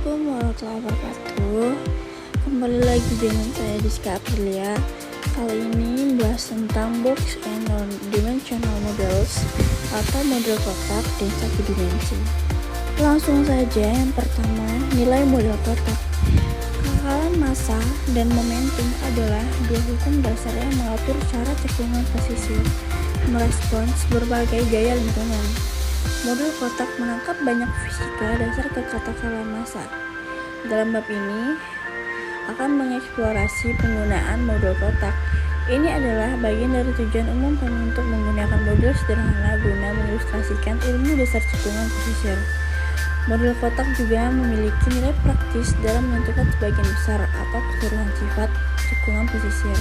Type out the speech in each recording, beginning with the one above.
Assalamualaikum warahmatullahi wabarakatuh. Kembali lagi dengan saya Diska Aprilia. Kali ini membahas tentang box and non-dimensional models atau model kotak dan satu dimensi. Langsung saja, yang pertama, nilai model kotak. Kekakalan massa dan momentum adalah dua hukum dasar yang mengatur cara cekungan pesisir merespons berbagai gaya lingkungan. Model kotak menangkap banyak fisika dasar kekakalan massa. Dalam bab ini akan mengeksplorasi penggunaan model kotak. Ini adalah bagian dari tujuan umum kami untuk menggunakan model sederhana guna mengilustrasikan ilmu dasar cekungan pesisir. Model kotak juga memiliki nilai praktis dalam menentukan sebagian besar atau keseluruhan sifat cekungan pesisir,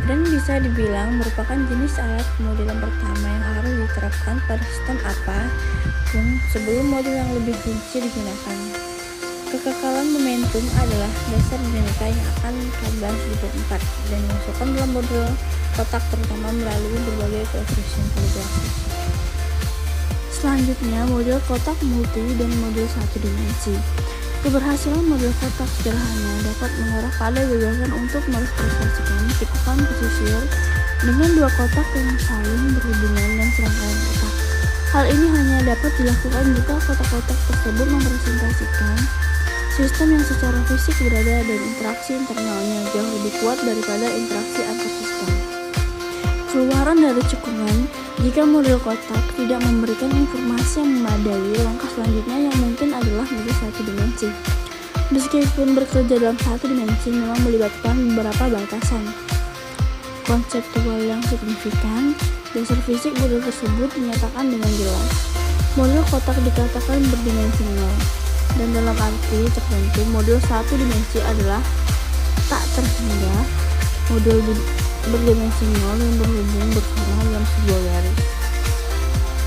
dan bisa dibilang merupakan jenis alat pemodelan pertama yang harus diterapkan pada sistem apapun sebelum model yang lebih rinci digunakan. Kekekalan momentum adalah dasar dinamika yang akan kita bahas di bab 4 dan dimasukkan dalam model kotak terutama melalui berbagai koefisien kalibrasi. Selanjutnya, model kotak multi dan model satu dimensi. Keberhasilan model kotak sederhana dapat mengarah pada gagasan untuk merepresentasikan cekungan pesisir dengan dua kotak yang saling berhubungan dan serangkaian kotak. Hal ini hanya dapat dilakukan jika kotak-kotak tersebut merepresentasikan sistem yang secara fisik berada dan interaksi internalnya jauh lebih kuat daripada interaksi antar sistem. Keluaran dari cekungan, jika model kotak tidak memberikan informasi yang memadai, langkah selanjutnya yang mungkin adalah model satu dimensi. Meskipun bekerja dalam satu dimensi memang melibatkan beberapa batasan konseptual yang signifikan, dasar fisik model tersebut dinyatakan dengan jelas. Model kotak dikatakan berdimensi nol, dan dalam arti tertentu model satu dimensi adalah tak terhingga model berdimensi nol yang berhubung bersama dalam sebuah garis.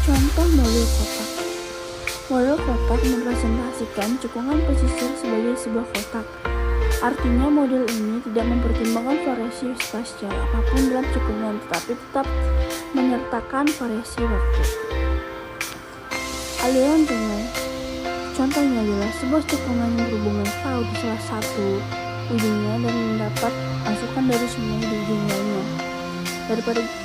Contoh model kotak. Model kotak merepresentasikan cekungan pesisir sebagai sebuah kotak. Artinya model ini tidak mempertimbangkan variasi spasial apapun dalam cekungan, tetapi tetap menyertakan variasi waktu. Aliran sungai. Contohnya adalah sebuah cekungan yang berhubungan paut di salah satu ujungnya dan mendapat masukan dari sungai di ujung lainnya.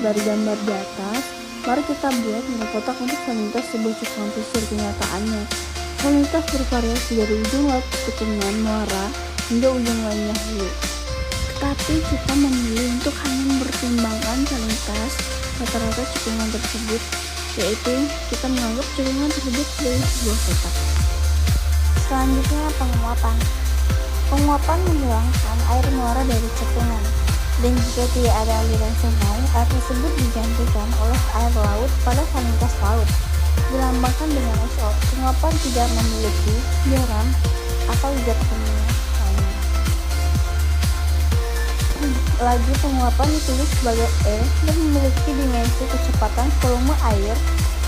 Dari gambar di atas, mari kita buat model kotak untuk saliinitas sebuah cekungan pesisir. Kenyataannya, saliinitas bervariasi dari ujung laut cekungan muara hingga ujung lainnya hulu. Tetapi kita memilih untuk hanya mempertimbangkan saliinitas rata-rata cekungan tersebut, yaitu kita menganggap cekungan tersebut sebagai sebuah kotak. Selanjutnya, penguapan. Penguapan menghilangkan air muara dari cekungan, dan jika tidak ada aliran sungai, air tersebut digantikan oleh air laut pada saliinitas laut, dilambangkan dengan SO. Penguapan tidak memiliki garam atau zat kimia lainnya. Laju penguapan ditulis sebagai E dan memiliki dimensi kecepatan volume air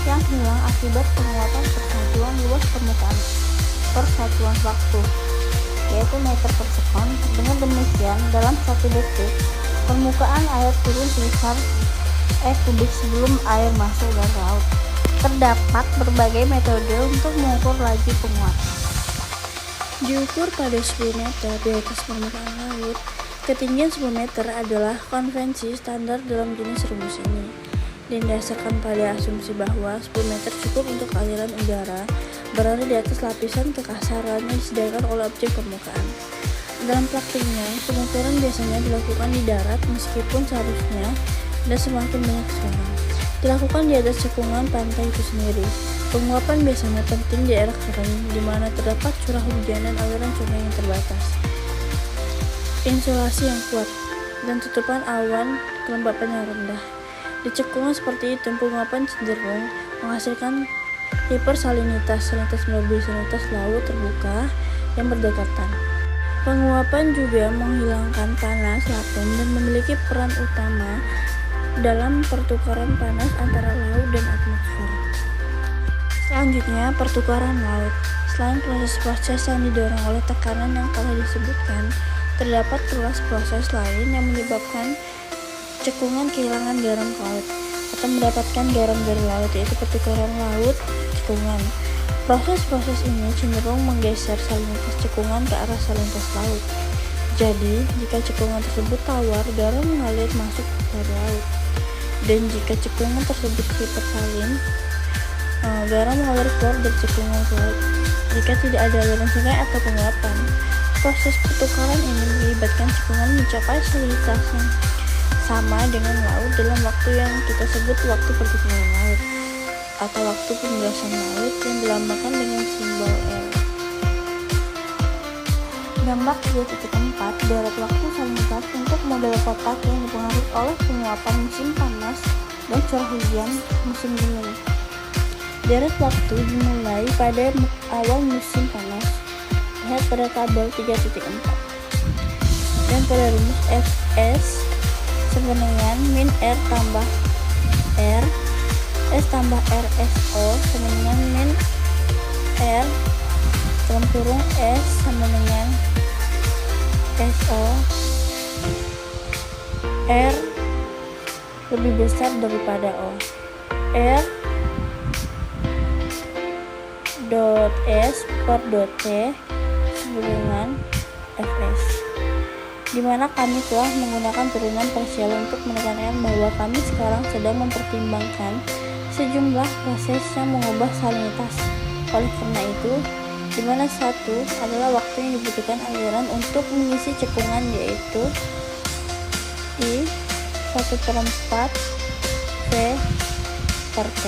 yang hilang akibat penguapan persatuan luas permukaan per satuan waktu, yaitu meter per sekon. Dengan demikian, dalam 1 detik, permukaan air turun sebesar kubik sebelum air masuk ke laut. Terdapat berbagai metode untuk mengukur laju penguapan. Diukur pada 10 meter di atas permukaan laut. Ketinggian 10 meter adalah konvensi standar dalam jenis rumus ini, dan didasarkan pada asumsi bahwa 10 meter cukup untuk aliran udara berada di atas lapisan kekasaran yang disediakan oleh objek permukaan. Dalam praktiknya, pengukuran biasanya dilakukan di darat meskipun seharusnya dan semakin banyak sekarang dilakukan di atas cekungan pantai itu sendiri. Penguapan biasanya penting di daerah kering di mana terdapat curah hujan dan aliran sungai yang terbatas, insulasi yang kuat, dan tutupan awan kelembapan yang rendah. Di cekungan seperti itu, penguapan cenderung menghasilkan hipersalinitas, salinitas melebihi salinitas laut terbuka yang berdekatan. Penguapan juga menghilangkan panas laten dan memiliki peran utama dalam pertukaran panas antara laut dan atmosfer. Selanjutnya, pertukaran laut. Selain proses-proses yang didorong oleh tekanan yang telah disebutkan, terdapat pula proses lain yang menyebabkan cekungan kehilangan garam ke laut atau mendapatkan garam dari laut, yaitu pertukaran laut cekungan. Proses-proses ini cenderung menggeser salinitas cekungan ke arah salinitas laut. Jadi, jika cekungan tersebut tawar, garam mengalir masuk ke laut. Dan jika cekungan tersebut hipersalin, garam mengalir keluar dari cekungan ke laut. Jika tidak ada aliran sungai atau penguapan, proses pertukaran ini melibatkan cekungan mencapai salinitas yang sama dengan laut dalam waktu yang kita sebut waktu pertukaran laut atau waktu pembebasan laut yang dilambangkan dengan simbol L. Gambar 3.4 deret waktu salinitas untuk model kotak yang dipengaruhi oleh penguapan musim panas dan curah hujan musim dingin. Deret waktu dimulai pada awal musim panas. Lihat pada tabel 3.4. Dan pada rumus Fs sama dengan min R tambah R S tambah RSO sama dengan min R dalam kurung S sama dengan SO. R lebih besar daripada O. R dot S per dot T sama dengan Fs, di mana kami telah menggunakan turunan parsial untuk menekankan bahwa kami sekarang sedang mempertimbangkan sejumlah proses yang mengubah salinitas. Oleh karena itu, di mana satu adalah waktu yang dibutuhkan aliran untuk mengisi cekungan, yaitu I 1/4 V per T.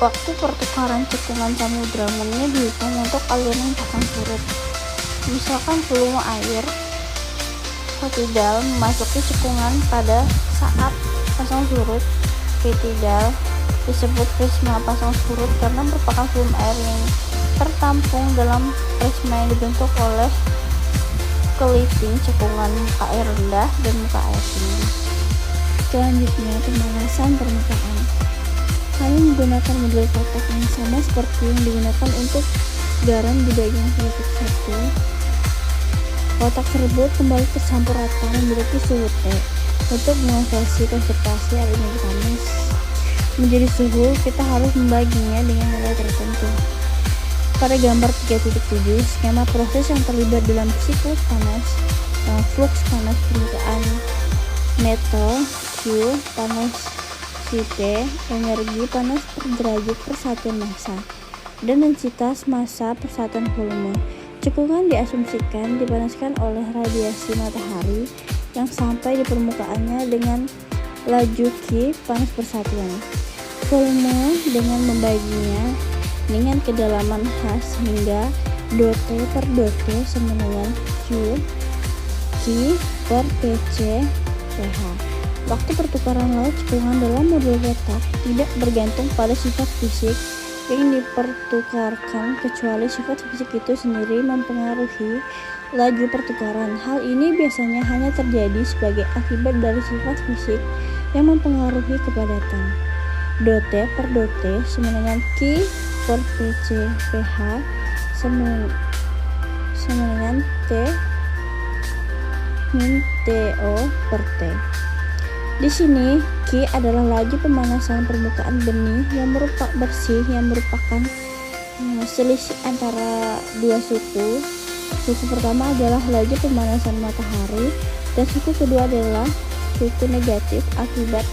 Waktu pertukaran cekungan samudra murni dihitung untuk aliran pasang surut. Misalkan volume air ketidal memasuki cekungan pada saat pasang surut. Ketidal disebut prisma pasang surut karena merupakan volume air yang tertampung dalam prisma yang dibentuk oleh keliling cekungan muka air rendah dan muka air tinggi. Selanjutnya, pemanasan permukaan. Kami menggunakan model kotak yang sama seperti yang digunakan untuk garam di bagian titik 1. Kotak tersebut kembali tercampur rata memiliki suhu T. Untuk mengonversi konsentrasi air energi panas menjadi suhu, kita harus membaginya dengan nilai tertentu. Pada gambar 3.7, skema proses yang terlibat dalam siklus panas, fluks panas permukaan metal Q, panas T, energi panas per derajat persatuan massa, dan densitas massa persatuan volume. Cekungan diasumsikan dipanaskan oleh radiasi matahari yang sampai di permukaannya dengan laju Q panas persatuan volume dengan membaginya dengan kedalaman khas hingga dot T per dot T sama dengan Q per PC pH. Waktu pertukaran laut cekungan dalam model kotak tidak bergantung pada sifat fisik yang dipertukarkan, kecuali sifat fisik itu sendiri mempengaruhi laju pertukaran. Hal ini biasanya hanya terjadi sebagai akibat dari sifat fisik yang mempengaruhi kepadatan. Dot T per dot T sama dengan Q per PC pH sama dengan T min TO per T. Di sini, Q adalah laju pemanasan permukaan benih yang merupakan selisih antara dua suku. Suku pertama adalah laju pemanasan matahari dan suku kedua adalah suku negatif akibat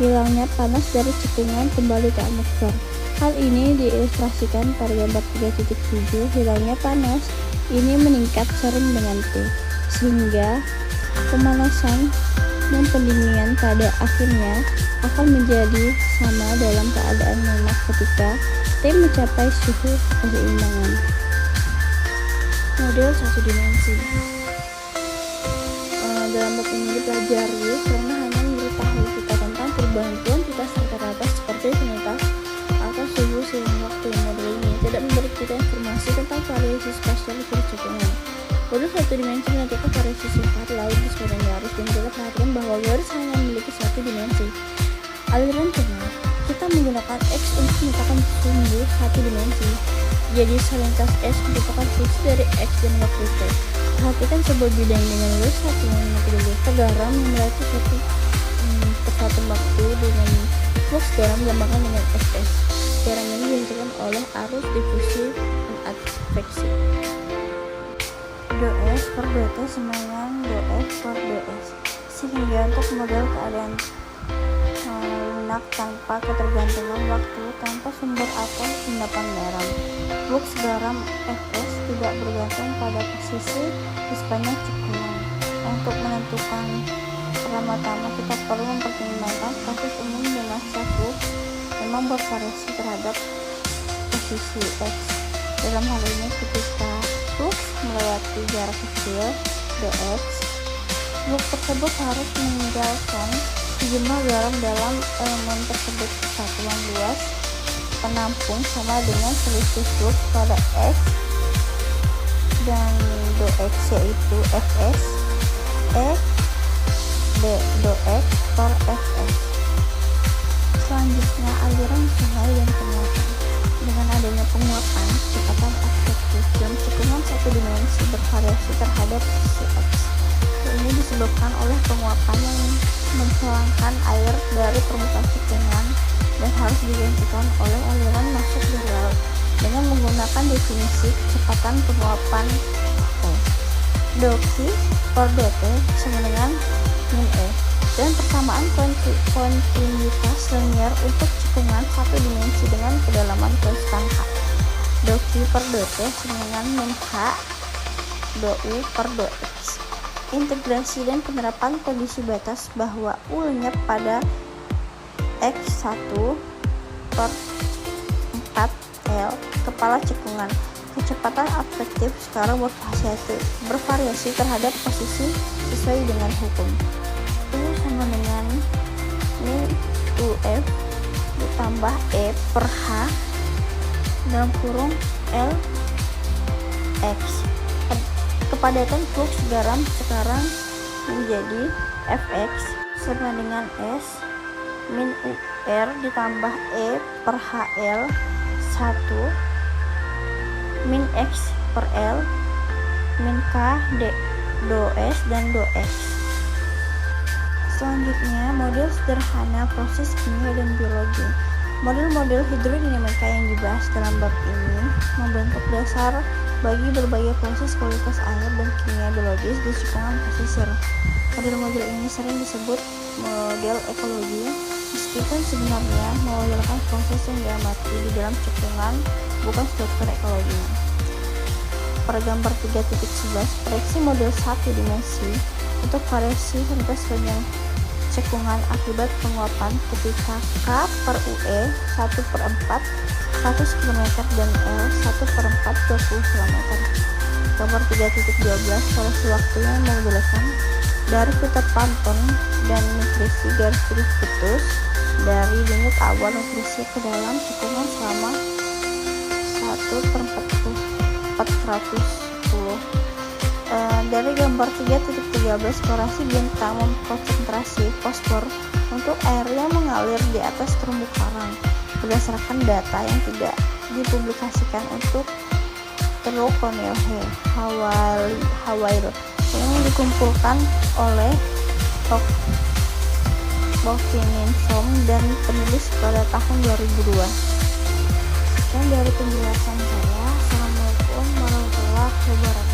hilangnya panas dari cekungan kembali ke atmosfer. Hal ini diilustrasikan pada gambar 3.7. Hilangnya panas ini meningkat sering dengan T, sehingga pemanasan dan pendinginan pada akhirnya akan menjadi sama dalam keadaan normal ketika T mencapai suhu keseimbangan. Model satu dimensi. Dalam bab ini dipelajari karena hanya memberitahu kita tentang perubahan kuantitas rata-rata seperti salinitas atau suhu seiring waktu. Model ini tidak memberi kita informasi tentang variasi spasial cekungan. Model satu dimensi menentukan variasi sifat laut di sepanjang garis dan kita perhatikan bahwa garis hanya memiliki satu dimensi. Aliran cekungan, kita menggunakan X untuk menyatakan sumbu satu dimensi. Jadi salinitas S merupakan fungsi dari X dan waktu T. Perhatikan sebuah bidang dengan lurus satu meter garam yang memiliki satu persatuan waktu dengan flux garam dilambangkan dengan SS. Garam ini dihasilkan oleh arus difusi dan adveksi. dOS per dT sama dengan dF per ds, sehingga untuk model keadaan lunak tanpa ketergantungan waktu, tanpa sumber atau endapan garam, flux garam Fs tidak bergantung pada posisi di sepanjang cekungan. Untuk menentukan, pertama-tama kita perlu mempertimbangkan kasus umum di masa flux memang bervariasi terhadap posisi X. Dalam hal ini ketika flux melewati jarak kecil dx, flux tersebut harus meninggalkan jumlah garam dalam elemen tersebut. Satuan luas penampung sama dengan selisih flux pada X dan dx, yaitu Fs dx per Fs. Selanjutnya, aliran sungai dan penguapan. Dengan adanya penguapan, kecepatan advektif dalam cekungan satu dimensi bervariasi terhadap posisi X. Ini disebabkan oleh penguapan yang menghilangkan air dari permukaan cekungan dan harus digantikan oleh aliran masuk dari laut dengan menggunakan definisi kecepatan penguapan T. dQ per dt sama dengan min E, dan persamaan kontinuitas linear untuk cekungan satu dimensi dengan kedalaman konstan H. dQ per dt sama dengan min H dU per dx. Integrasi dan penerapan kondisi batas bahwa U lenyap pada X1 per 4L kepala cekungan. Kecepatan advektif sekarang bervariasi terhadap posisi sesuai dengan hukum. U sama dengan min UF ditambah E per H dalam kurung L X. Kepadatan flux garam sekarang menjadi Fx sama dengan S min UR ditambah E per HL 1 min X per L min K dOS dan dOx. Selanjutnya, model sederhana proses kimia dan biologi. Model-model hidrodinamika yang dibahas dalam bab ini membentuk dasar bagi berbagai proses kualitas air dan kimia biologis di cekungan pesisir. Model-model ini sering disebut model ekologi, meskipun sebenarnya mewakilkan proses yang diamati di dalam cekungan, bukan struktur ekologinya. Pada gambar 3.11, proyeksi model satu dimensi untuk variasi sampai sepanjang cekungan akibat penguapan ketika K per UE 1/4 100 km dan L 1/4 20 km. Gambar 3.12 solusi waktu yang menjelaskan dari Peter Panton dan nutrisi garis putus dari limit awal nutrisi ke dalam cekungan selama 1/410. Dari gambar 3.13 korelasi bintang memkonsentrasi fosfor untuk air yang mengalir di atas terumbu karang berdasarkan data yang tidak dipublikasikan untuk Teluk Konyohe, Hawaii yang dikumpulkan oleh Bokininsom dan penulis pada tahun 2002. Sekian dari penjelasan saya. Assalamualaikum warahmatullahi wabarakatuh.